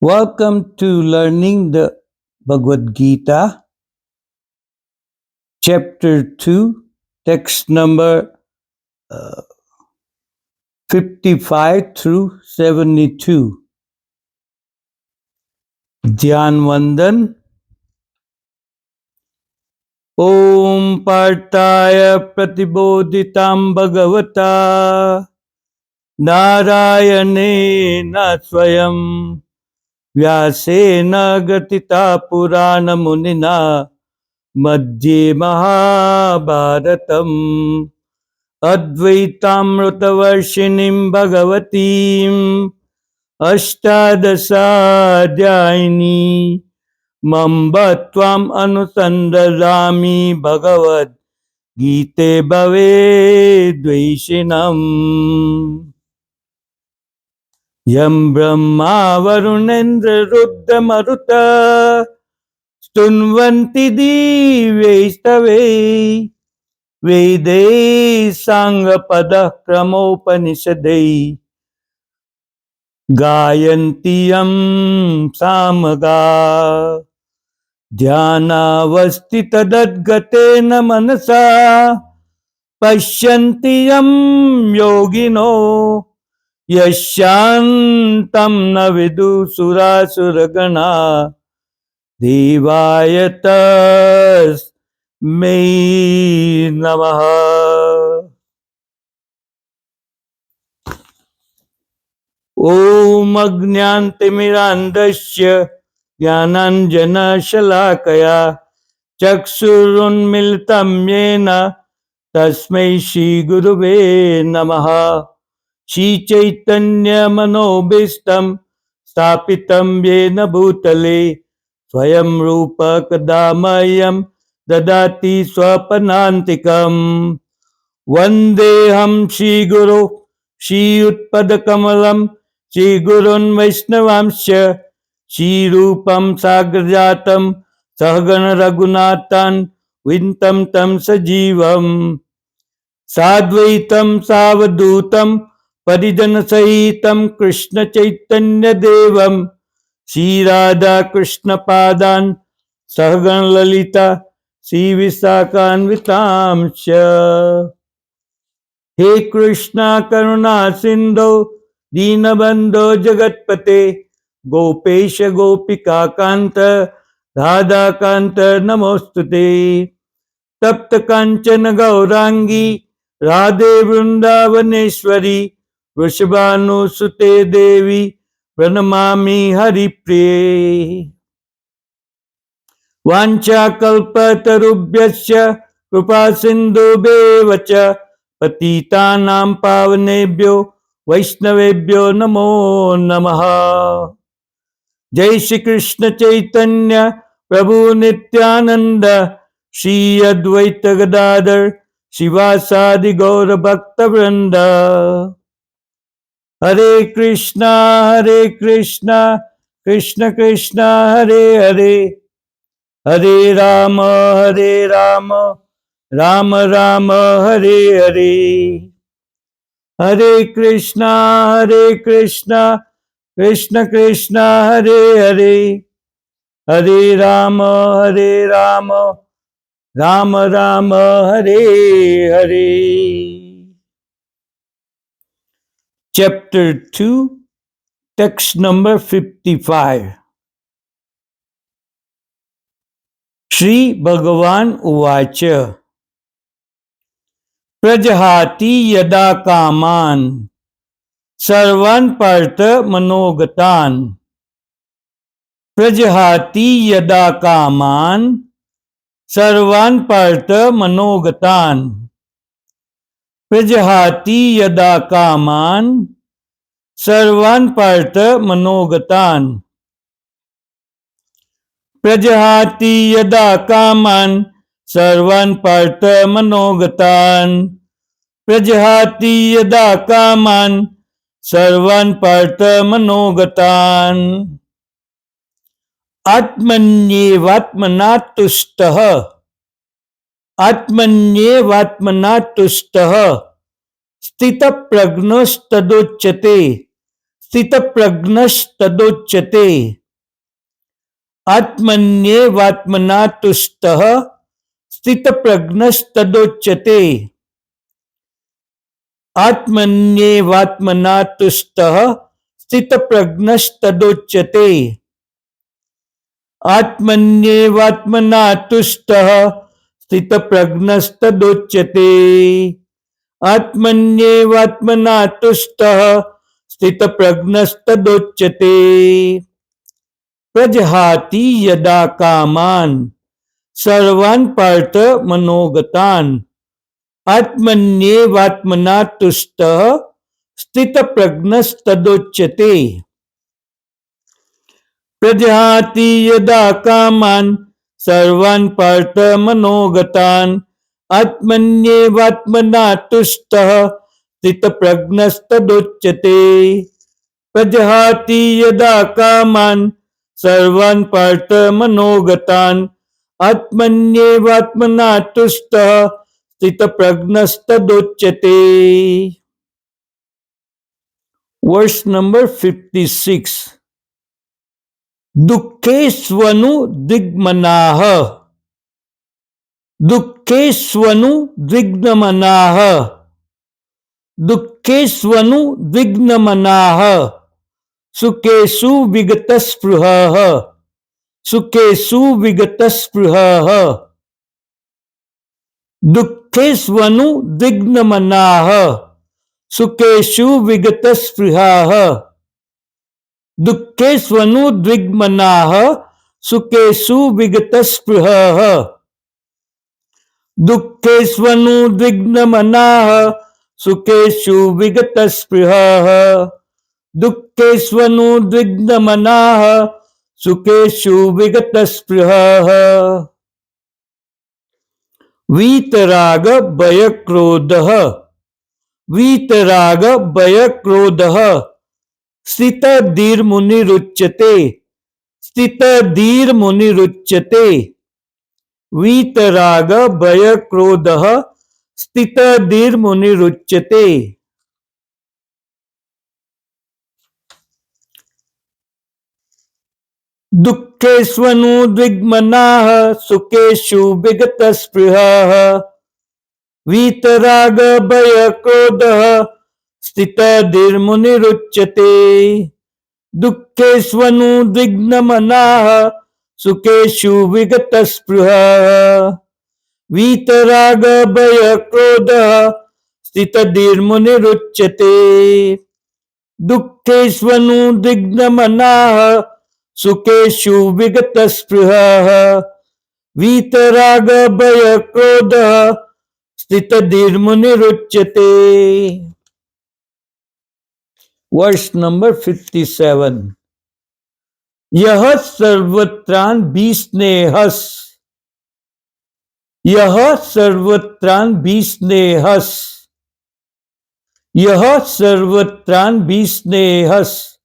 Welcome to learning the Bhagavad Gita, chapter 2, text number 55 through 72. Dhyan Vandan. Om Partaya Pratibodhitam Bhagavata Narayane Swayam Vyasena Gatita Purana Munina Madhye Mahabharatam Advaitamrutavarshiniം Bhagavatim Ashtadasādhyayini Mambatvam Anusandadami Bhagavad Gite Bhave Dvaishinam Yam Brahma Varunendra Rudra Maruta Stunvanti Divyastave Vede Sanghapada Kramopanishadai Gayantiyam Samaga Dhyanavasti Tadadgatena Manasa Pashyantiyam Yogino Yashantam Navidu Surasuragana Devayatas May Namaha. Om Ajnantimirandasya Jnananjana Shalakaya Chaksurunmilitam Yena Tasmai Shri Gurave Namaha. Shri Chaitanya Manobhistam Stapitam Yena Bhutale Swayam Rupa Kadamayam Dadati Swapanantikam Vandeham Shri Guru Shri Utpadakamalam Shri Gurun Vaishnavamsya Shri Rupam Sagrajatam Sahagana Raghunathan Vintam Tam Sajivam Sadvaitam Savadutam Parijana Sahitam Krishna Chaitanya Devam Shri Radha Krishna Padan Sahagana Lalita Shri Visakanvitamsya. He Krishna Karuna Sindhu Dinabandho Jagatpate Gopesha Gopika Kanta Radha Kanta Namostute Tapta Kanchana Gaurangi Radhe Vrindavaneshwari Vrishabhanu Sute Devi Pranamami Haripriye. Vancha Kalpatarubhyasya Krupa Sindhu Bevacha Patitanam Pavanebhyo Vaishnavebhyo Namo Namaha. Jai Shri Krishna Chaitanya Prabhu Nityananda Shri Advaita Gadadhar Shivasadi Gaura Bhakta Vrinda. Hare Krishna Krishna Krishna Hare Hare Hare Rama Rama Rama Hare Hare. Hare Krishna Krishna Krishna Hare Hare. Hare Rama Rama Rama Hare Hare. Chapter 2, text number 55. Shri Bhagavan Uvacha Prajahati Yada Kaman Sarvan Partha Manogatan. Prajahati Yada Kaman Sarvan Partha Manogatan. Prajahati Yada Kaman Sarvan Partha Manogatan. Prajahati Yada Kaman Sarvan Partha Manogatan. Prajahati Yada Kaman Sarvan Partha Manogatan. Atmanyevatmanatustah. Atmanyevatmanatustah Stita Pragnostadocchate स्थितप्रज्ञस्तदोच्यते। आत्मन्येवात्मना तुष्टः स्थितप्रज्ञस्तदोच्यते। आत्मन्येवात्मना तुष्टः स्थितप्रज्ञस्तदोच्यते। आत्मन्येवात्मना तुष्टः स्थितप्रज्ञस्तदोच्यते। आत्मन्येवात्मना तुष्टः स्थितप्रज्ञस्तदोच्यते। प्रजहाति यदा कामान् सर्वान् पार्थ मनोगतान्। आत्मन्येवात्मना तुष्टः स्थितप्रज्ञस्तदोच्यते। प्रजहाति यदा कामान् सर्वान् पार्थ मनोगतान्। आत्मन्येवात्मना तुष्टः स्थितप्रज्ञस्तदोच्यते। प्रजहाति यदा कामान् सर्वान् पार्थ मनोगतान्। आत्मन्येवात्मना तुष्टः स्थितप्रज्ञस्तदोच्यते। Verse number 56। दुःखेष्वनुद्विग्मनाः दुःखेष्वनुद्विग्नमनाः दुःखेष्वनुद्विग्नमनाः सुखेषु विगतस्पृहः सुखेषु विगतस्पृहः। दुःखेष्वनुद्विग्नमनाः सुखेषु विगतस्पृहः। दुःखेष्वनुद्विग्मनाः सुखेषु विगतस्पृहः। दुःखेष्वनुद्विग्नमनाः सुखेषु विगतस्पृहः। दुःखेष्वनुद्विग्नमनाः सुखेषु विगतस्पृहः। वीतराग भयक्रोधः वीतराग भयक्रोधः स्थितधीर्मुनिरुच्यते स्थितधीर्मुनिरुच्यते। वीतराग भयक्रोधः स्थितधीर्मुनिरुच्यते। दुःखेष्वनुद्विग्मनाः सुखेषु विगतस्पृहः। वीतराग भयक्रोधः स्थितधीर्मुनिरुच्यते। दुःखेष्वनुद्विग्नमनाः सुखेषु विगतस्पृहः। वीतराग भयक्रोधः स्थितधीर्मुनिरुच्यते। दुःखेष्वनुद्विग्नमनाः सुखेषु विगतस्पृहः। वीतराग भयक्रोधः स्थितधीर्मुनिरुच्यते। Verse number 57। यह सर्वत्रान् विस्नेहस् यह सर्वत्रान् विस्नेहस् यह सर्वत्रान् विस्नेहस्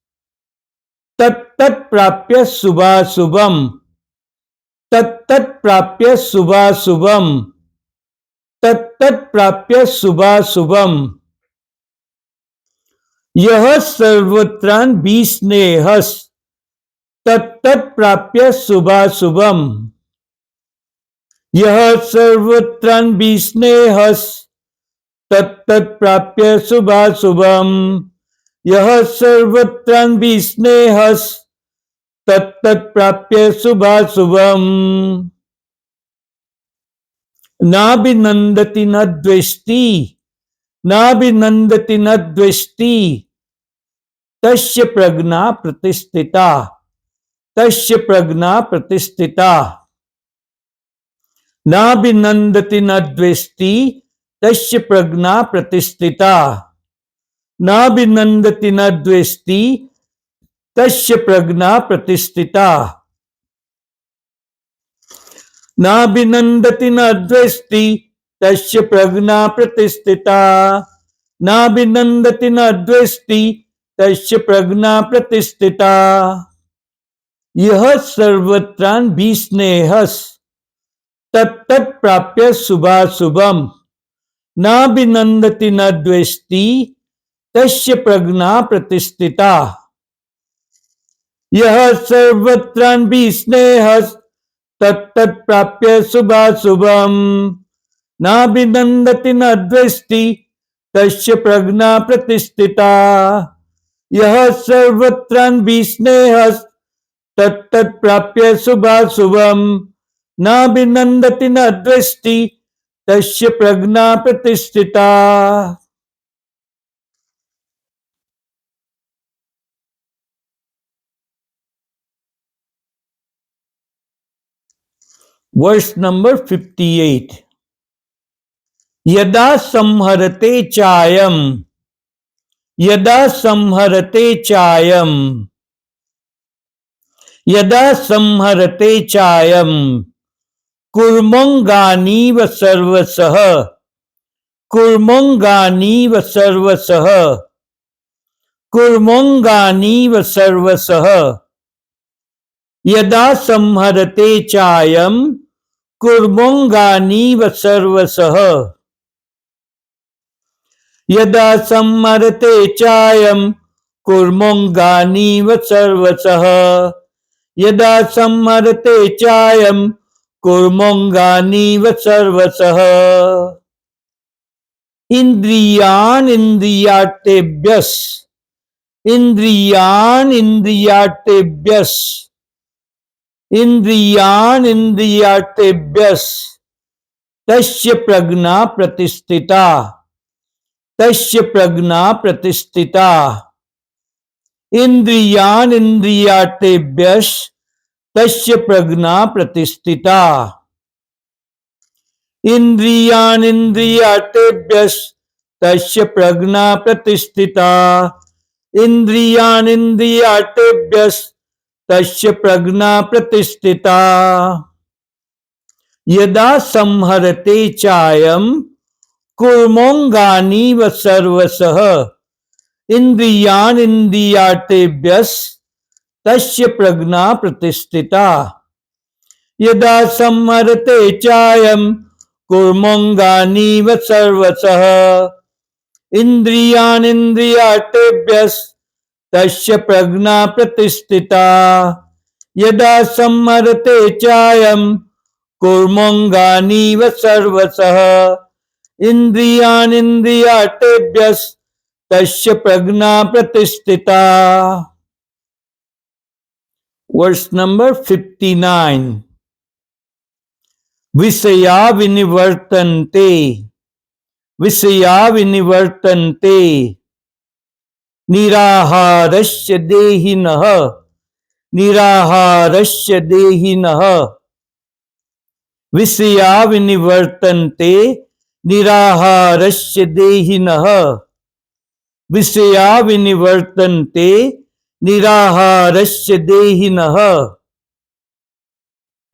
तत्तत्प्राप्य शुभाशुभम् तत्तत्प्राप्य शुभाशुभम् तत्तत्प्राप्य शुभाशुभम्। यह सर्वत्रान् विस्नेहस् तत्तत्प्राप्य शुभाशुभम्। यह सर्वत्रान् विस्नेहस् तत्तत्प्राप्य शुभाशुभम्। यह सर्वत्रान् विस्नेहस् तत्तत्प्राप्य शुभाशुभम्। नाभिनन्दति न द्वेष्टि नाभिनन्दति न द्वेष्टि तस्य प्रज्ञा प्रतिष्ठिता तस्य प्रज्ञा प्रतिष्ठिता। नाभिनन्दति न द्वेष्टि तस्य प्रज्ञा प्रतिष्ठिता। नाभिनन्दति न द्वेष्टि तस्य प्रज्ञा प्रतिष्ठिता। नाभिनन्दति न द्वेष्टि तस्य प्रज्ञा प्रतिष्ठिता। नाभिनन्दति न द्वेष्टि तस्य प्रज्ञा प्रतिष्ठिता। यह सर्वत्रान् विस्नेहस् तत्तत्प्राप्य शुभाशुभम्। नाभिनन्दति न द्वेष्टि तस्य प्रज्ञा प्रतिष्ठिता। यह सर्वत्रान्विस्नेह तत्तत्प्राप्य शुभाशुभम नाभिनन्दति न द्वेष्टि तस्य प्रज्ञा प्रतिष्ठिता। यह सर्वत्रान्विस्नेह तत्तत्प्राप्य शुभाशुभम नाभिनन्दति न द्वेष्टि तस्य प्रज्ञा प्रतिष्ठिता। Verse number 58। यदा संहरते चायम, यदा संहरते चायम, यदा संहरते चायम कुर्मंगानीव सर्वसः, कुर्मंगानीव सर्वसः, कुर्मंगानीव सर्वसः। यदा संहरते चायम कुर्मंगानीव सर्वसः। यदा संहरते चायम कुर्मंगानीव सर्वसः। यदा संहरते चायम कुर्मंगानीव सर्वसः। इंद्रियान इंद्रियार्थेभ्यस, इंद्रियान इंद्रियार्थेभ्यस, इंद्रियान इंद्रियार्थेभ्यस तस्य प्रज्ञा प्रतिष्ठिता, तस्य प्रज्ञा प्रतिष्ठिता। इंद्रियान इंद्रियार्थेभ्यस तस्य प्रज्ञा प्रतिष्ठिता। इंद्रियान इंद्रियार्थेभ्यस तस्य प्रज्ञा प्रतिष्ठिता। इंद्रियान इंद्रियार्थेभ्यस तस्य प्रज्ञा प्रतिष्ठिता। यदा संहरते चायम कुर्मोंगानीव सर्वसः। इंद्रियान इंद्रियार्थेभ्यस तस्य प्रज्ञा प्रतिष्ठिता। यदा संहरते चायम कुर्मोंगानीव सर्वसः। इंद्रियान इंद्रियार्थेभ्यस तस्य प्रज्ञा प्रतिष्ठिता। यदा संहरते चायम कुर्मंगानीव सर्वसः। इंद्रियान इंद्रियार्थेभ्यस तस्य प्रज्ञा प्रतिष्ठिता। Verse number 59। विषया विनिवर्तन्ते, विषया विनिवर्तन्ते निराहारस्य देहिनः, निराहारस्य देहिनः। विषया विनिवर्तन्ते निराहारस्य देहिनः। विषया विनिवर्तन्ते निराहारस्य देहिनः।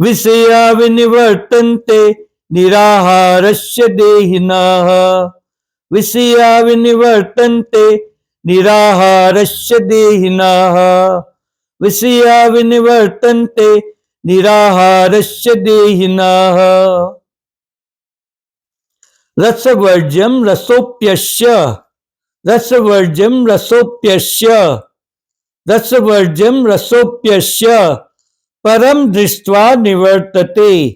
विषया विनिवर्तन्ते निराहारस्य देहिनः। विषया विनिवर्तन्ते निराहारस्य देहिनः। विषया विनिवर्तन्ते निराहारस्य देहिनः। रसवर्ज्यं रसोप्यस्य, रसवर्ज्यं रसोप्यस्य, रसवर्ज्यं रसोप्यस्य परम दृष्ट्वा निवर्तते,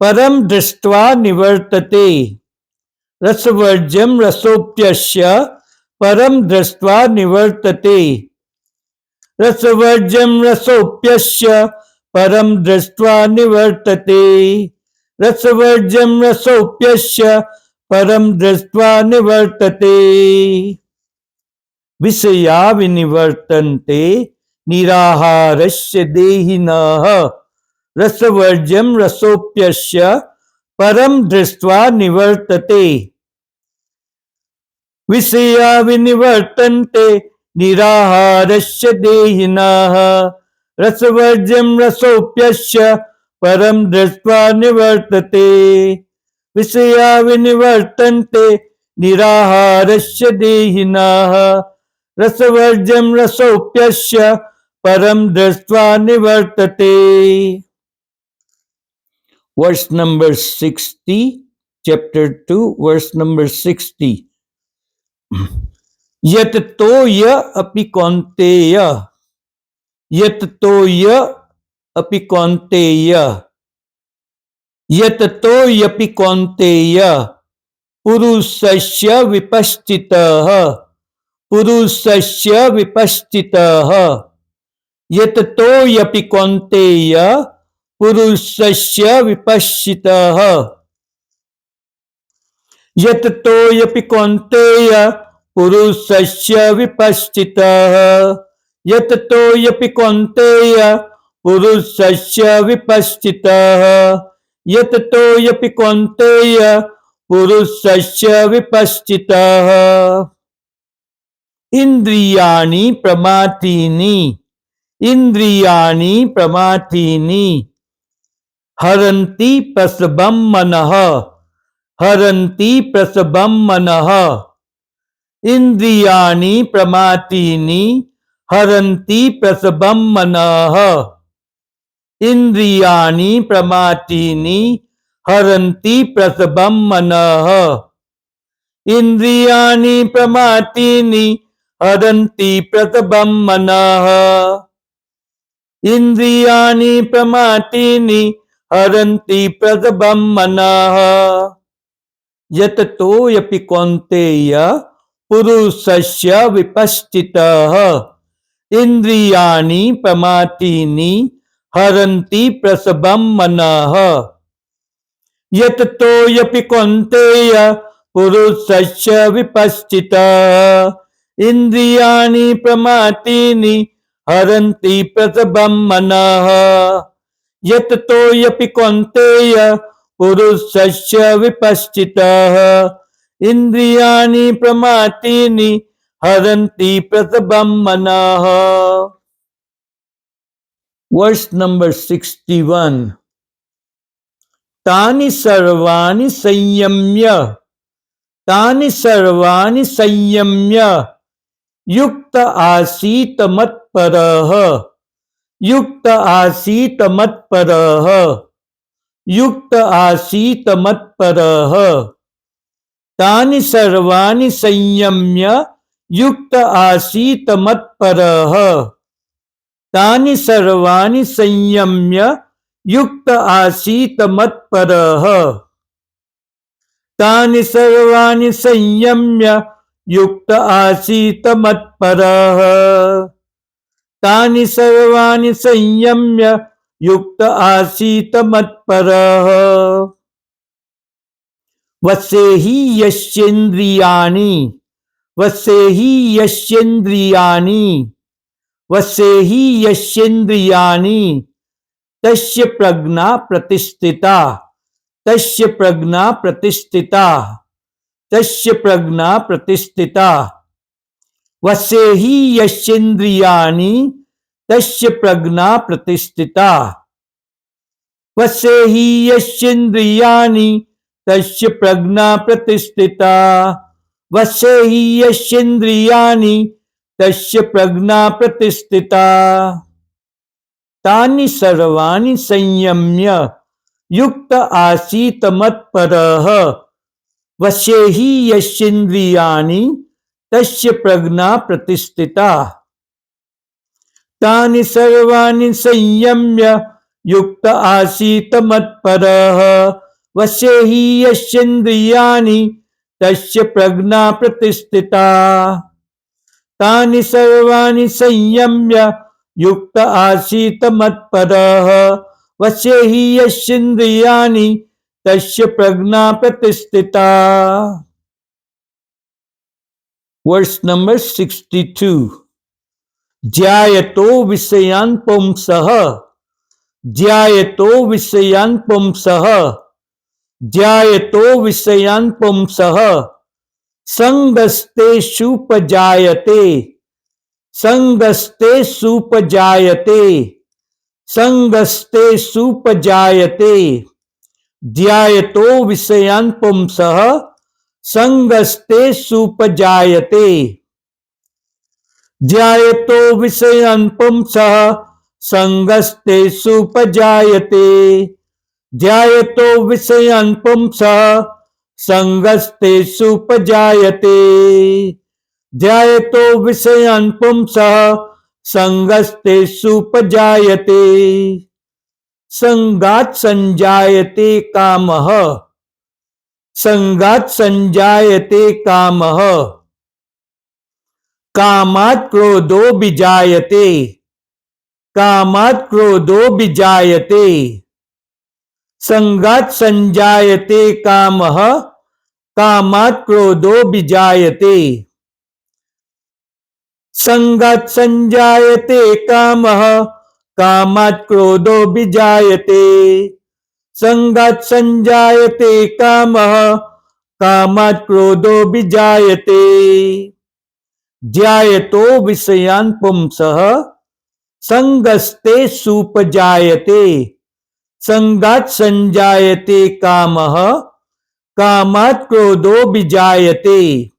परम दृष्ट्वा निवर्तते। रसवर्ज्यं रसोप्यस्य परम दृष्ट्वा निवर्तते। रसवर्ज्यं रसोप्यस्य परम दृष्ट्वा निवर्तते। रसवर्ज्यं रसोप्यस्य परम दृष्ट्वा निवर्तते। विषया विनिवर्तन्ते निराहारस्य देहिनः। रसवर्ज्यं रसोप्यस्य परम दृष्ट्वा निवर्तते। विषया विनिवर्तन्ते निराहारस्य देहिनः। रसवर्ज्यं रसोप्यस्य परम दृष्ट्वा निवर्तते। विषया विनिवर्तन्ते निराहारस्य देहिनः। रसवर्ज्यं रसोप्यस्य परम दृष्ट्वा निवर्तते। Verse number 60, chapter 2, verse number 60। यत तो य अपि कौन्तेय, यत तो य अपि कौन्तेय, यत तो यपि कौन्तेय पुरुषस्य विपश्चितः, पुरुषस्य विपश्चितः, यत तो यपि कौन्तेय पुरुषस्य विपश्चितः, यत तो यपि कौन्तेय पुरुषस्य विपश्चितः, यत तो यपि कौन्तेय पुरुषस्य विपश्चितः, यत तो यपि कौन्तेय पुरुषस्य विपश्चितः। इंद्रियाणि प्रमाथीनि, इंद्रियाणि प्रमाथीनि हरन्ति प्रसभं मनः, हरन्ति प्रसभं मनः, इंद्रियाणि प्रमाथीनि हरन्ति प्रसभं मनः, इंद्रियाणि प्रमाथीनि हरन्ति प्रसभं मनः, इंद्रियाणि प्रमाथीनि हरन्ति प्रसभं मनः, इंद्रियाणि प्रमाथीनि हरन्ति प्रसभं मनः, यत तो यपि कौन्तेय पुरुषस्य विपश्चितः इंद्रियाणि प्रमाथीनि हरन्ति प्रसभं मनः, यत तो यपि कौन्तेय पुरुषस्य विपश्चितः इंद्रियाणि प्रमाथीनि हरन्ति प्रसभं मनः, यत तो यपि कौन्तेय पुरुषस्य विपश्चितः इंद्रियाणि प्रमाथीनि हरन्ति प्रसभं मनः। Verse number 61। तानि सर्वाणि संयम्य, तानि सर्वाणि संयम्य युक्त आसीत मत्परः, युक्त आसीत मत्परः, युक्त आसीत मत्परः, तानि सर्वाणि संयम्य युक्त आसीत मत्परः, तानि सर्वाणि संयम्य युक्त आसीत मत्परः, तानि सर्वाणि संयम्य युक्त आसीत मत्परः, तानि सर्वाणि संयम्य युक्त आसीत मत्परः। वसेहि यस्येन्द्रियाणि, वसेहि यस्येन्द्रियाणि, वसेहि यस्येन्द्रियाणि तस्य प्रज्ञा प्रतिष्ठिता, तस्य प्रज्ञा प्रतिष्ठिता, तस्य प्रज्ञा प्रतिष्ठिता, वसेहि यस्येन्द्रियाणि तस्य प्रज्ञा प्रतिष्ठिता, वसेहि यस्येन्द्रियाणि तस्य प्रज्ञा प्रतिष्ठिता, वसेहि यस्येन्द्रियाणि तस्य प्रज्ञा प्रतिष्ठिता। तानि सर्वाणि संयम्य युक्त आसीत मत्परः, वसेहि यस्येन्द्रियाणि तस्य प्रज्ञा प्रतिष्ठिता, तानि सर्वाणि संयम्य युक्त आसीत मत्परः, वसेहि यस्येन्द्रियाणि तस्य प्रज्ञा प्रतिष्ठिता, तानि सर्वाणि संयम्य युक्त आसीत मत्परः, वसेहि यस्येन्द्रियाणि तस्य प्रज्ञा प्रतिष्ठिता। Verse number 62। ज्यायतो विषयान् पुंसः, ज्यायतो विषयान् पुंसः, ज्यायतो विषयान् पुंसः संगस्तेषुपजायते, संगस्तेषुपजायते, संगस्तेषुपजायते, ध्यायतो विषयान् पुंसः संगस्तेषुपजायते, ध्यायतो विषयान् पुंसः संगस्तेषुपजायते, ध्यायतो विषयान् पुंसः संगस्तेषुपजायते, ध्यायतो विषयान् पुंसः संगस्तेषुपजायते। संगात् संजायते कामः, संगात् संजायते कामः, कामात् क्रोधो विजायते, कामात् क्रोधो विजायते। संगात् संजायते कामः, कामात् क्रोधो विजायते। संगात् संजायते कामः, कामात् क्रोधो विजायते। संगात् संजायते कामः, कामात् क्रोधो विजायते। ध्यायतो विषयान् पुंसः संगस्तेषुपजायते। संगात् संजायते कामः, कामात् क्रोधो विजायते।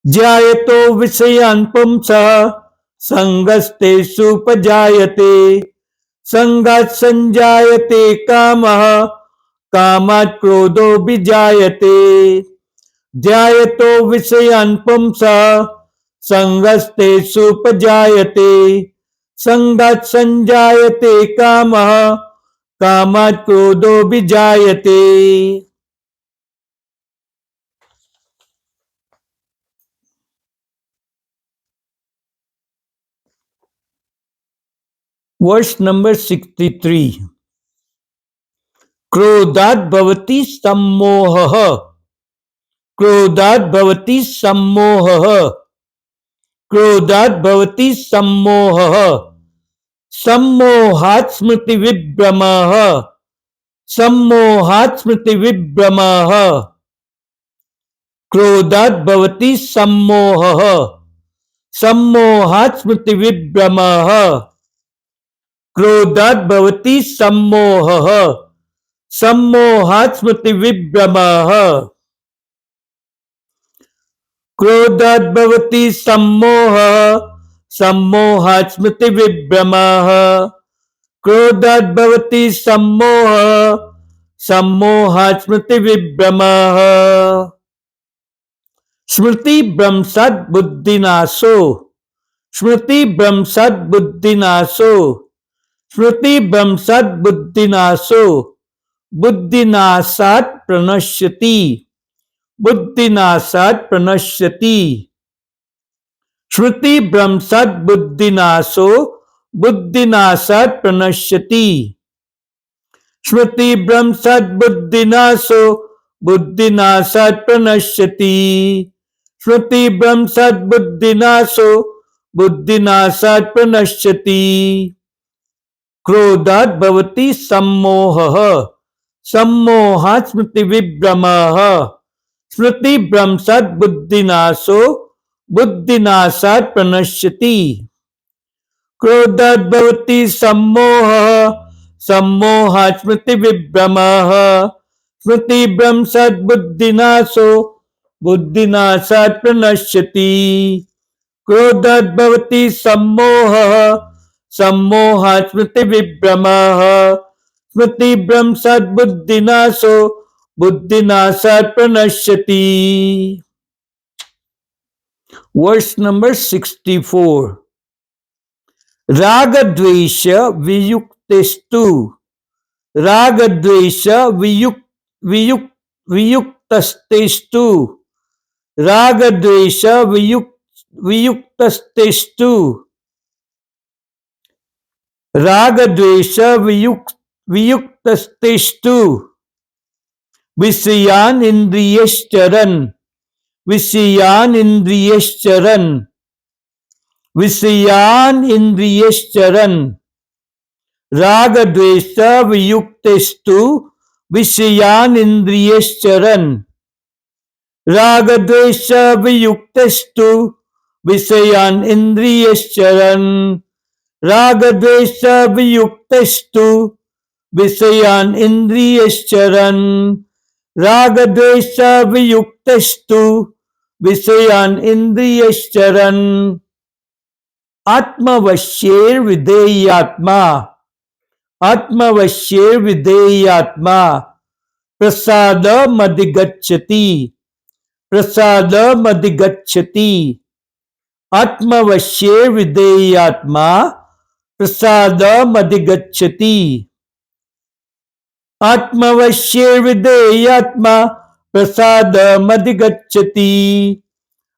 ध्यायतो विषयान् पुंसः संगस्तेषुपजायते। संगात् संजायते कामः, कामात् क्रोधो विजायते। ध्यायतो विषयान् पुंसः संगस्तेषुपजायते। संगात् संजायते कामः, कामात् क्रोधो विजायते। वर्ष नंबर 63। क्रोधात् भवति सम्मोहः, क्रोधात् भवति सम्मोहः, क्रोधात् भवति सम्मोहः। सम्मोहात् स्मृतिविभ्रमः, सम्मोहात् स्मृतिविभ्रमः। क्रोधात् भवति सम्मोहः, सम्मोहात् स्मृतिविभ्रमः। क्रोधात् भवति सम्मोहः, सम्मोहात् स्मृतिविभ्रमः। क्रोधात् भवति सम्मोहः, सम्मोहात् स्मृतिविभ्रमः। क्रोधात् भवति सम्मोहः, सम्मोहात् स्मृतिविभ्रमः। स्मृतिभ्रंशात् बुद्धिनाशो, स्मृतिभ्रंशात् बुद्धिनाशो, स्मृतिभ्रंशात् बुद्धिनाशो। बुद्धिनाशात् प्रणश्यति, बुद्धिनाशात् प्रणश्यति। स्मृतिभ्रंशात् बुद्धिनाशो, बुद्धिनाशात् प्रणश्यति। स्मृतिभ्रंशात् बुद्धिनाशो, बुद्धिनाशात् प्रणश्यति। स्मृतिभ्रंशात् बुद्धिनाशो, बुद्धिनाशात् प्रणश्यति। क्रोधात् भवति सम्मोहः, सम्मोहात् स्मृतिविभ्रमः। स्मृतिभ्रंशात् बुद्धिनाशो, बुद्धिनाशात् प्रणश्यति। क्रोधात् भवति सम्मोहः, सम्मोहात् स्मृतिविभ्रमः। स्मृतिभ्रंशात् बुद्धिनाशो, बुद्धिनाशात् प्रणश्यति। क्रोधात् भवति सम्मोहः, सम्मोहात् स्मृतिविभ्रमः। स्मृतिभ्रंशात् बुद्धिनाशो, बुद्धिनाशात् प्रणश्यति। वर्ष नंबर 64। रागद्वेष वियुक्तेस्तु, रागद्वेष वियुक्तस्तेस्तु, रागद्वेष वियुक्तस्तेस्तु। रागद्वेष वियुक्तस्तेस्तु। विषयान् इन्द्रियश्चरन्, विषयान् इन्द्रियश्चरन्, विषयान् इन्द्रियश्चरन्। रागद्वेष वियुक्तेस्तु विषयान् इन्द्रियश्चरन्। रागद्वेष वियुक्तेस्तु विषयान् इन्द्रियश्चरन्। रागद्वेष वियुक्तेस्तु विषयान् इन्द्रियश्चरन्। रागद्वेष वियुक्तेस्तु विषयान् इन्द्रियश्चरन्। आत्मवश्यैर्विधेयात्मा, आत्मवश्यैर्विधेयात्मा प्रसादमधिगच्छति, प्रसादमधिगच्छति। आत्मवश्ये विधेयात्मा प्रसादमधिगच्छति। आत्मवश्ये विधेयात्मा प्रसादमधिगच्छति।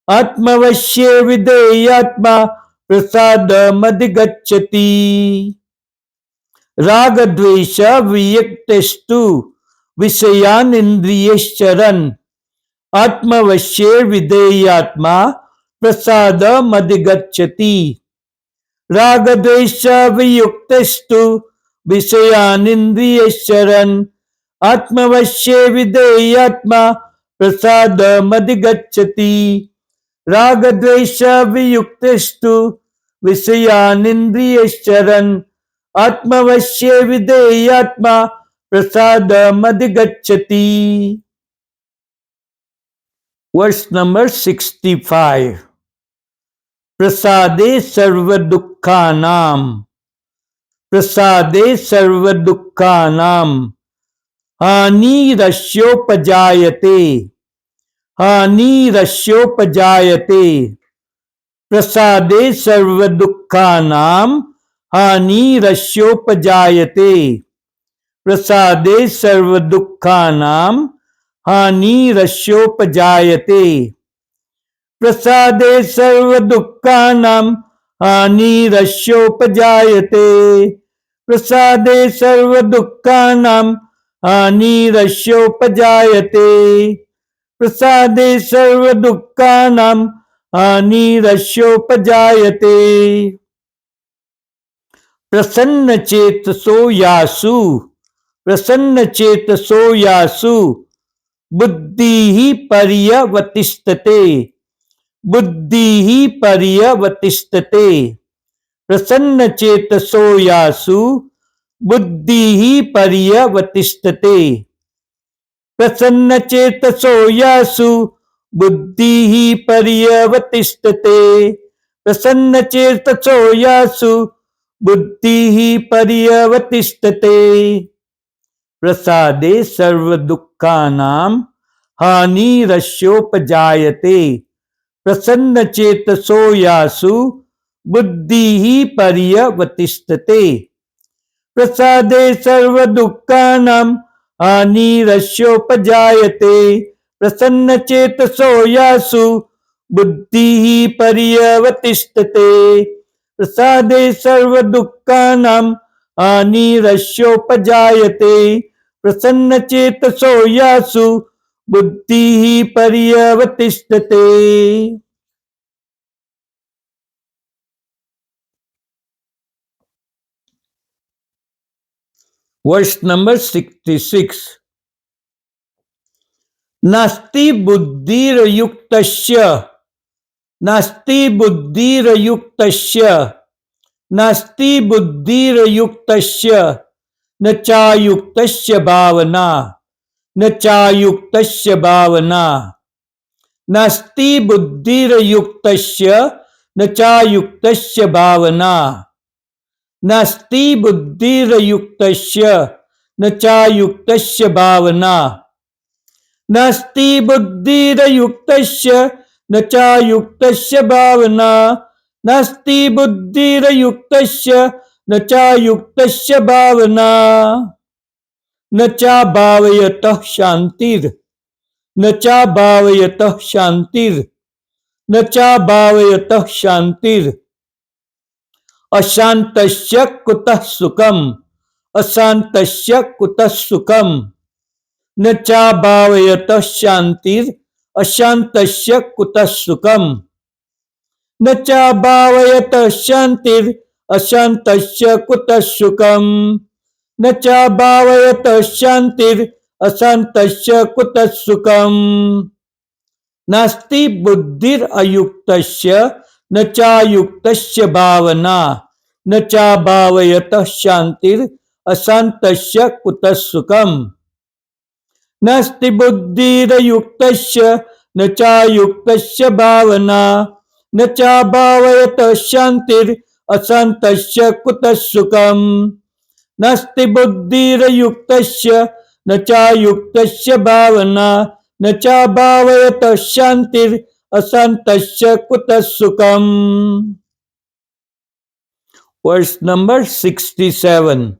आत्मवश्ये विधेयात्मा प्रसादमधिगच्छति। रागद्वेष वियुक्तेस्तु विषयानिन्द्रियश्चरन् आत्मवश्ये विधेयात्मा प्रसादमधिगच्छति। रागद्वेष वियुक्तेस्तु विषयानिन्द्रियश्चरन् आत्मवश्ये विधेयात्मा प्रसादमधिगच्छति। रागद्वेष वियुक्तेस्तु विषयानिन्द्रियश्चरन् आत्मवश्ये विधेयात्मा प्रसादमधिगच्छति। Verse number 65। प्रसादे सर्वदुःखानां। प्रसादे सर्वदुःखानां हानिरस्योपजायते। हानिरस्योपजायते। प्रसादे सर्वदुःखानां हानिरस्योपजायते। प्रसादे सर्वदुःखानां हानिरस्योपजायते। प्रसादे सर्वदुःखानां हानिरस्योपजायते। प्रसादे सर्वदुःखानां हानिरस्योपजायते। प्रसादे सर्वदुःखानां हानिरस्योपजायते। प्रसन्नचेतसो यासु। प्रसन्नचेतसो यासु बुद्धिः पर्यवतिष्ठते। बुद्धिः पर्यवतिष्ठते। प्रसन्नचेतसो यासु बुद्धिः पर्यवतिष्ठते। प्रसन्नचेतसो यासु बुद्धिः पर्यवतिष्ठते। प्रसन्नचेतसो यासु बुद्धिः पर्यवतिष्ठते। प्रसादे सर्वदुःखानां हानिरस्योपजायते। प्रसन्नचेतसो यासु बुद्धिः पर्यवतिष्ठते। प्रसादे सर्वदुःखानां हानिरस्योपजायते। प्रसन्नचेतसो यासु बुद्धिः पर्यवतिष्ठते। प्रसादे सर्वदुःखानां हानिरस्योपजायते। प्रसन्नचेतसो यासु बुद्धिः पर्यवतिष्ठते। Verse number 66। नास्ति बुद्धिर्युक्तस्य। नास्ति बुद्धिर्युक्तस्य। नास्ति बुद्धिर्युक्तस्य न चायुक्तस्य भावना। न चायुक्तस्य भावना। नास्ति बुद्धिर्युक्तस्य न चायुक्तस्य भावना। नास्ति बुद्धिर्युक्तस्य न चायुक्तस्य भावना। नास्ति बुद्धिर्युक्तस्य न चायुक्तस्य भावना। नास्ति बुद्धिर्युक्तस्य न चायुक्तस्य भावना। न चा भावयतः शांतिर्। न चा भावयतः शांतिर्। न चा भावयतः शांतिर्। अशांतस्य कुतः सुखम्। अशांतस्य कुतः सुखम्। न चा भावयतः शांतिर्। अशांतस्य कुतः सुखम्। न चा भावयतः शांतिर्। अशांतस्य कुतः सुखम्। न चा भावयतः शांतिर्। अशांतस्य कुतः सुखम्। नास्ति बुद्धिरयुक्तस्य न चायुक्तस्य भावना। न चा भावयतः शांतिर्। अशांतस्य कुतः सुखम्। नास्ति बुद्धिरयुक्तस्य न चायुक्तस्य भावना। न चा भावयतः शांतिर्। अशांतस्य कुतः सुखम्। नास्ति बुद्धिरयुक्तस्य न चायुक्तस्य भावना। न चाभावयत शांतिर अशांतस्य कुतः सुखम. Verse number 67.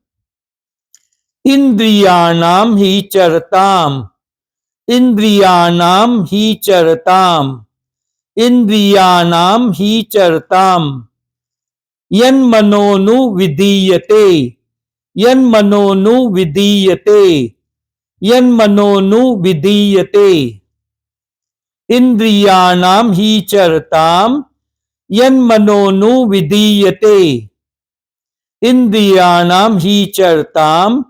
इंद्रियाणाम ही चरताम, इंद्रियाणाम ही चरताम, इंद्रियाणाम ही चरताम, यन्मनोनु विधीयते, यन्मनोनु विधीयते, यन्मनोनु विधीयते. इंद्रियाणाम ही चरताम, यन्मनोनु विधीयते, इंद्रियाणाम ही चरताम,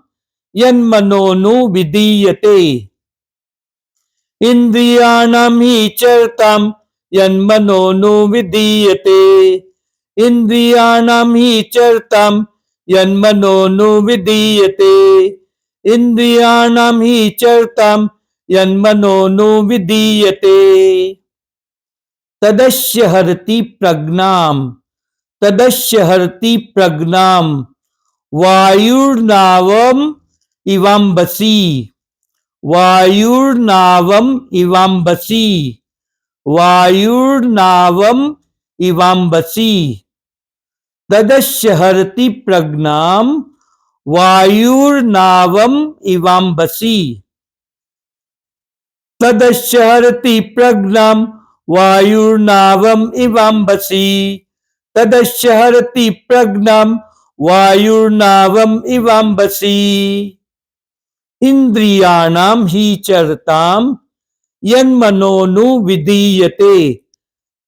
यन्मनोनु विधीयते. इंद्रियाणाम ही चरताम, यन्मनोनु विधीयते, इंद्रियाणाम ही चरताम, यन्मनोनु विधीयते, इंद्रियाणाम ही चरताम, यन्मनोनु विधीयते. तदस्य हरति प्रज्ञाम, तदस्य हरति प्रज्ञाम, वायुर्नावम इवाम्बसी, वायुर्नावम इवाम्बसी, वायुर्नावम इवाम्बसी. तदस्य हरति प्रज्ञाम, वायुर्नावम इवाम्बसी. तदस्य हरति प्रज्ञाम, वायुर्नावम इवाम्बसी. तदस्य हरति प्रज्ञाम, वायुर्नावम इवाम्बसी. इंद्रियाणाम ही चरताम, यन्मनोनु विधीयते,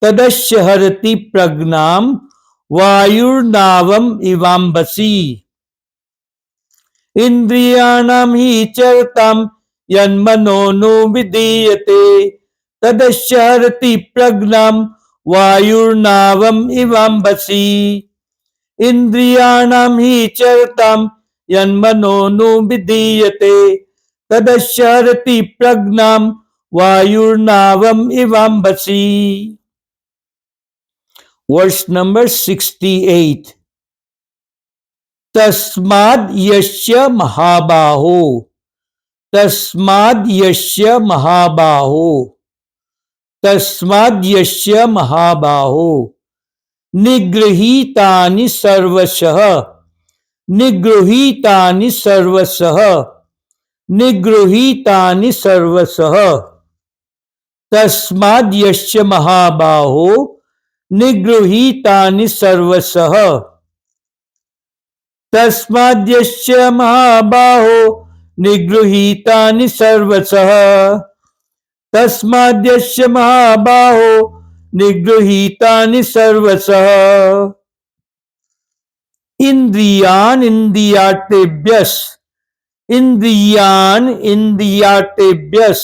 तदस्य हरति प्रज्ञाम, वायुर्नावम इवाम्बसी. इंद्रियाणाम ही चरताम, यन्मनोनु विधीयते, तदस्य हरति प्रज्ञाम, वायुर्नावम इवाम्बसी. इंद्रियाणाम ही चरताम, यन्मनोनु विधीयते, तदस्य हरति प्रज्ञाम, वायुर्नावम इवाम्बसी. Verse number 68. तस्माद् यस्य महाबाहो, तस्माद् यस्य महाबाहो, तस्माद् यस्य महाबाहो, निगृहीतानि सर्वशः, निगृहीतानि सर्वशः, निगृहीतानि सर्वशः. तस्माद् यस्य महाबाहो, निगृहीतानि सर्वशः. तस्माद् यस्य महाबाहो, निगृहीतानि सर्वशः. तस्माद् यस्य महाबाहो, निगृहीतानि सर्वशः. इंद्रियान् इंद्रियार्थेभ्यः, इंद्रियान् इंद्रियार्थेभ्यः,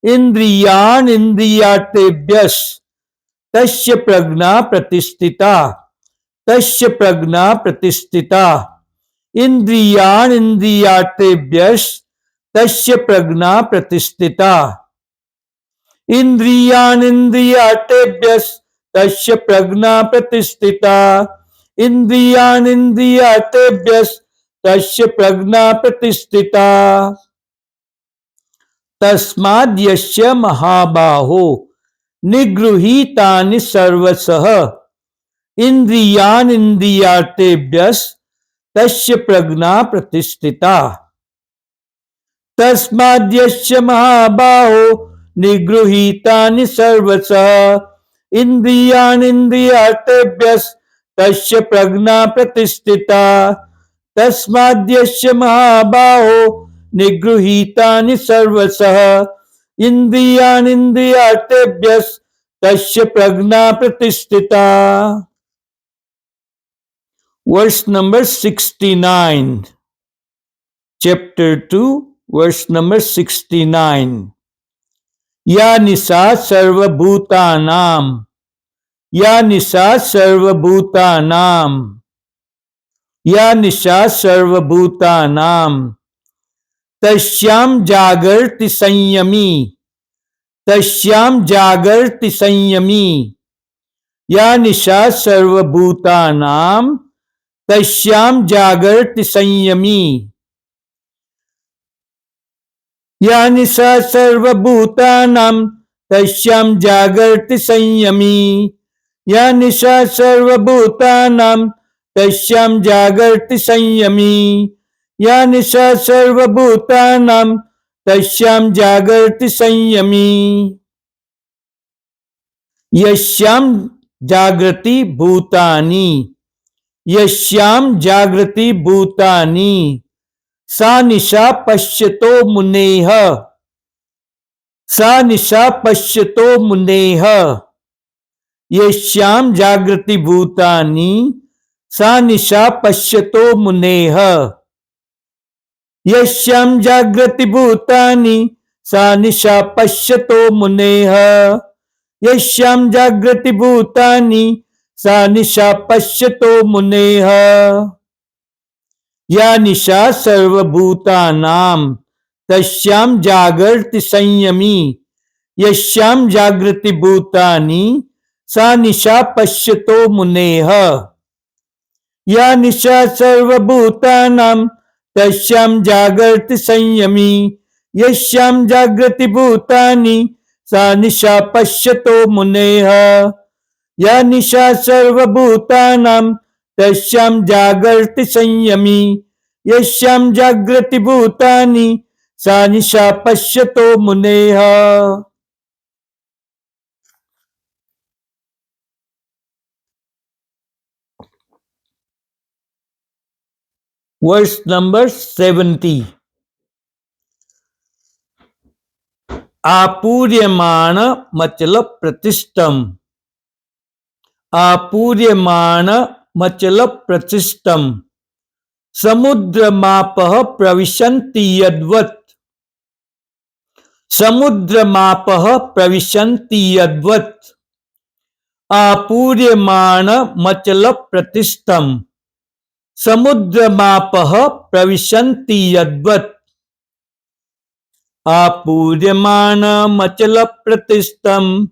इंद्रियान् इंद्रियार्थेभ्यः. तस्य प्रज्ञा प्रतिष्ठिता, तस्य प्रज्ञा प्रतिष्ठिता. इंद्रियान् इंद्रियार्थेभ्यः, तस्य प्रज्ञा प्रतिष्ठिता. इंद्रियान् इंद्रियार्थेभ्यः, तस्य प्रज्ञा प्रतिष्ठिता. इंद्रियान् इंद्रियार्थेभ्यः, तस्य प्रज्ञा प्रतिष्ठिता. तस्माद् यस्य महाबाहो, निगृहीतानि सर्वशः. इंद्रियान् इंद्रियार्थेभ्यः, तस्य प्रज्ञा प्रतिष्ठिता. तस्माद् यस्य महाबाहो, निगृहीतानि सर्वशः. इंद्रियान् इंद्रियार्थेभ्यः, तस्य प्रज्ञा प्रतिष्ठिता. तस्माद् यस्य महाबाहो, निगृहीतानि सर्वशः. इंद्रियान् इंद्रियार्थेभ्यः, तस्य प्रज्ञा प्रतिष्ठिता. Verse number 69. Chapter 2, verse number 69. या निशा सर्वभूतानां, या निशा सर्वभूतानां, या निशा सर्वभूतानां. तस्यां जागर्ति संयमी, तस्यां जागर्ति संयमी. या निशा सर्वभूतानां, तस्यां जागर्ति संयमी. या निशा सर्वभूतानां तस्यां जागर्ति संयमी। या निशा सर्वभूतानां तस्यां जागर्ति संयमी। या निशा सर्वभूतानां तस्यां जागर्ति संयमी। यस्यां जागृति भूतानि। यस्यां जागृति भूतानि सा निशा पश्यतो मुनेः। सा निशा पश्यतो मुनेः। यस्यां जागृति भूतानि सा निशा पश्यतो मुनेः। यस्यां जागृति भूतानि सा निशा पश्यतो मुनेः। यस्यां जागृति भूतानि सा निशा पश्यतो मुनेः। या निशा सर्वभूतानां तस्यां जागर्ति संयमी। यस्यां जागृति भूतानि सा निशा पश्यतो मुनेः। या निशा सर्वभूतानां तस्यां जागर्ति संयमी। यस्यां जागृति भूतानि सा निशा पश्यतो मुनेः। या निशा सर्वभूतानां तस्यां जागर्ति संयमी। यस्यां जागृति भूतानि सा निशा पश्यतो मुनेः। Verse number 70। आपूर्यमाण मचल प्रतिष्ठम। आपूर्यमाण मचल प्रतिष्ठम समुद्रमापः प्रविशन्ति यद्वत्। समुद्रमापः प्रविशन्ति यद्वत्। आपूर्यमाण मचल प्रतिष्ठम समुद्रमापः प्रविशन्ति यद्वत्। आपूर्यमाण मचल प्रतिष्ठम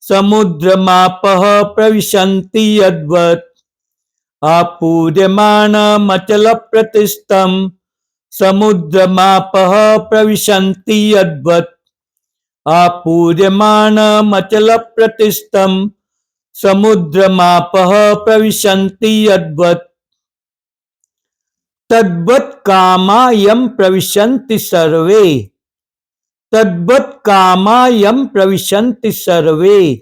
समुद्रमापः प्रविशन्ति यद्वत्। आपूर्यमाण मचल प्रतिष्ठम समुद्रमापः प्रविशन्ति यद्वत्। आपूर्यमाण मचल प्रतिष्ठम समुद्रमापः प्रविशन्ति यद्वत्। तद्वत् कामा यं प्रविशन्ति सर्वे। तद्वत् कामा यं प्रविशन्ति सर्वे।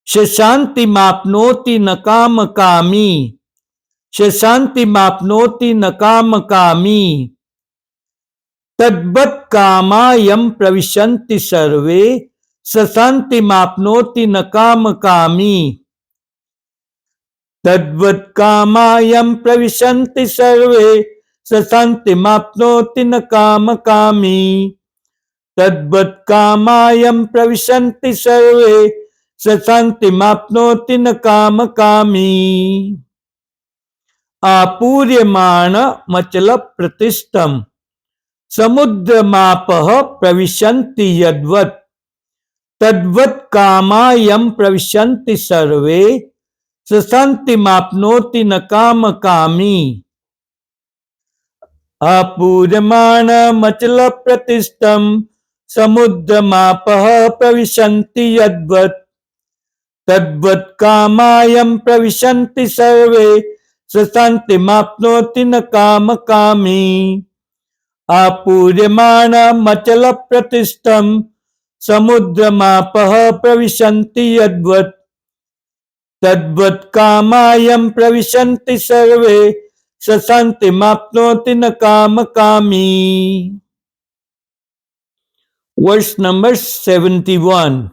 शान्तिमाप्नोति न कामकामी। शान्तिमाप्नोति न कामकामी। तद्वत् कामा यं प्रविशन्ति सर्वे शान्तिमाप्नोति न कामकामी। तद्वत् कामा यं प्रविशन्ति सर्वे शान्तिमाप्नोति न कामकामी। तद्वत् कामा यं प्रविशन्ति सर्वे शान्तिमाप्नोति न कामकामी। आपूर्यमाण मचल प्रतिष्ठम समुद्रमापः प्रविशन्ति यद्वत्। तद्वत् कामा यं प्रविशन्ति सर्वे शान्तिमाप्नोति न कामकामी। आपूर्यमाण मचल प्रतिष्ठम समुद्रमापः प्रविशन्ति यद्वत्। तद्वत् कामा यं प्रविशन्ति सर्वे शान्तिमाप्नोति न कामकामी। आपूर्यमाण मचल प्रतिष्ठम समुद्रमापः प्रविशन्ति यद्वत्। तद्वत् कामा यं प्रविशन्ति सर्वे शान्तिमाप्नोति न कामकामी। Verse number 71।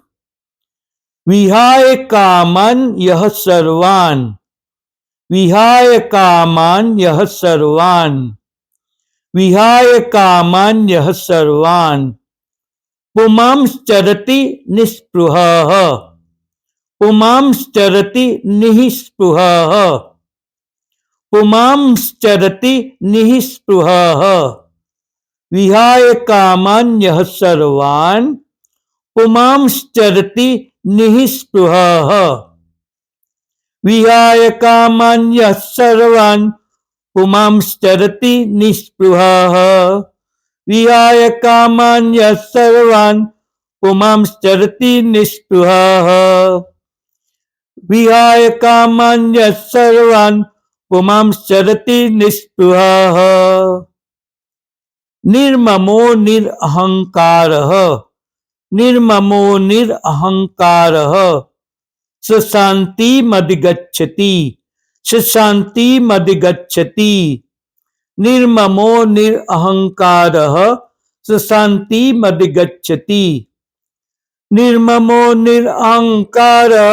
विहाय कामान् यः सर्वान्। विहाय कामान् यः सर्वान्। विहाय कामान् यः सर्वान् पुमांश्चरति निःस्पृहः। पुमांश्चरति निःस्पृहः। पुमांश्चरति निःस्पृहः। विहाय कामान् यः सर्वान् पुमांश्चरति निःस्पृहः। विहाय कामान् यः सर्वान् पुमांश्चरति निःस्पृहः। विहाय कामान्यः सर्वान् पुमांश्चरति निःस्पृहः विहाय कामान्यः सर्वान् पुमांश्चरति निःस्पृहः निर्ममो निरहंकारः निर्ममो निरहंकारः शान्तिमधिगच्छति शान्तिमधिगच्छति निर्ममो निरहंकारः शान्तिमधिगच्छति निर्ममो निरहंकारः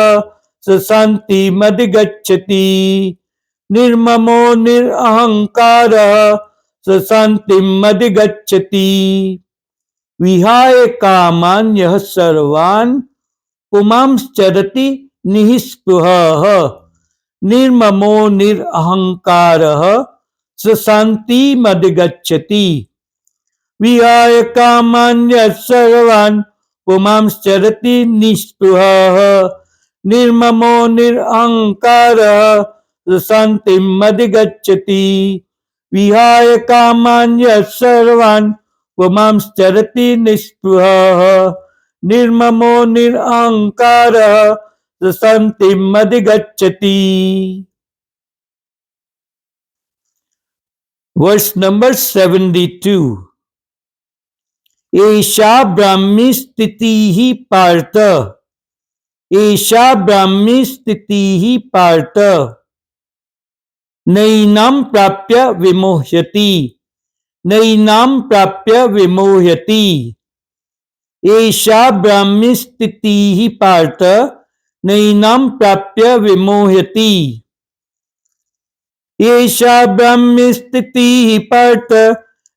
शान्तिमधिगच्छति निर्ममो निरहंकारः शान्तिमधिगच्छति विहाय कामान्यः सर्वान् पुमांश्चरति निःस्पृहः निर्ममो निरहंकारः शान्तिमधिगच्छति विहाय कामान्यः सर्वान् पुमांश्चरति निःस्पृहः निर्ममो निरहंकारः शान्तिमधिगच्छति विहाय कामान्यः सर्वान् पुमांश्चरति निःस्पृहः निर्ममो निरहंकारः शान्तिमधिगच्छति. Verse number 72. एषा ब्राह्मी स्थितिः पार्थ एषा ब्राह्मी स्थितिः पार्थ नैनां प्राप्य विमोह्यति नैनां प्राप्य विमोह्यति एषा ब्राह्मी स्थितिः पार्थ नैनां प्राप्य विमोह्यति एषा ब्राह्मी स्थितिः पार्थ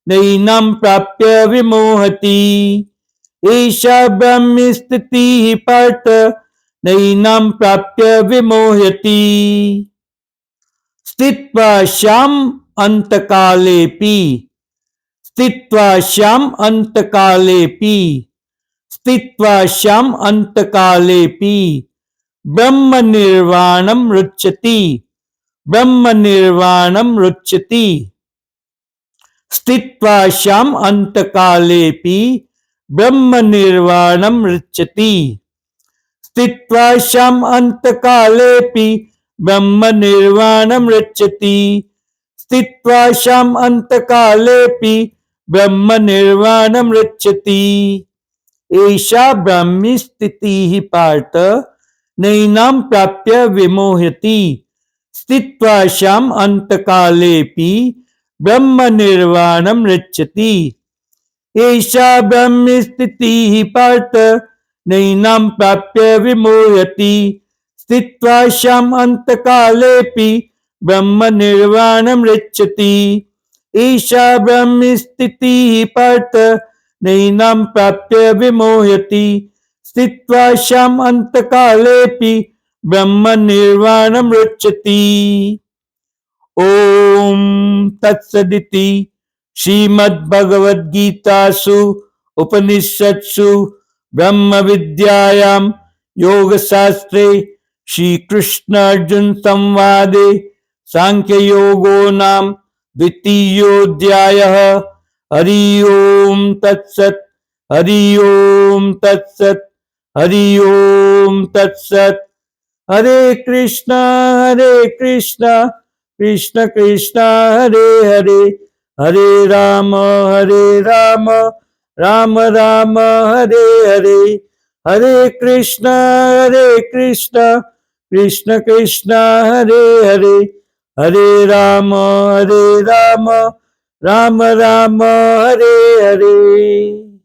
नैनां प्राप्य विमोहति एषा ब्राह्मी स्थितिः पार्थ नैनां प्राप्य विमोह्यति स्थित्वा श्याम अंतकालेपि स्थित्वा श्याम अंतकालेपि स्थित्वा श्याम अंतकालेपि ब्रह्म निर्वाणं रुच्यति ब्रह्म निर्वाणं रुच्यति स्थित्वा श्याम अंतकालेपि ब्रह्म निर्वाणं रुच्यति स्थित्वा श्याम अंतकालेपि ब्रह्म निर्वाणं रुच्यति स्थित्वा श्याम अंतकालेपि ब्रह्म निर्वाणं रुच्यति एषा ब्राह्मी स्थितिः पार्थ नैनां प्राप्य विमोह्यति स्थित्वा श्याम अंतकालेपि ब्रह्म निर्वाणं रुच्यति एषा ब्राह्मी स्थितिः पार्थ नैनां प्राप्य विमोह्यति स्थित्वा श्याम अंतकालेपि ब्रह्म निर्वाणं रुच्यति एषा ब्राह्मी स्थितिः पार्थ नैनां प्राप्य विमोह्यति स्थित्वा श्याम अंतकालेपि ब्रह्म निर्वाणं रुच्यति. ओम तत्सदिति श्रीमद्भगवद्गीतासु उपनिषत्सु ब्रह्म विद्यायां योगशास्त्रे श्रीकृष्ण अर्जुन संवादे सांख्य योगो नाम द्वितीयोऽध्यायः. हरि ओम तत्सत् हरि ओम तत्सत् हरि ओम तत्सत्. हरे कृष्ण कृष्ण कृष्ण हरे हरे हरे राम राम राम हरे हरे हरे कृष्ण कृष्ण कृष्ण हरे हरे हरे राम राम राम हरे हरे.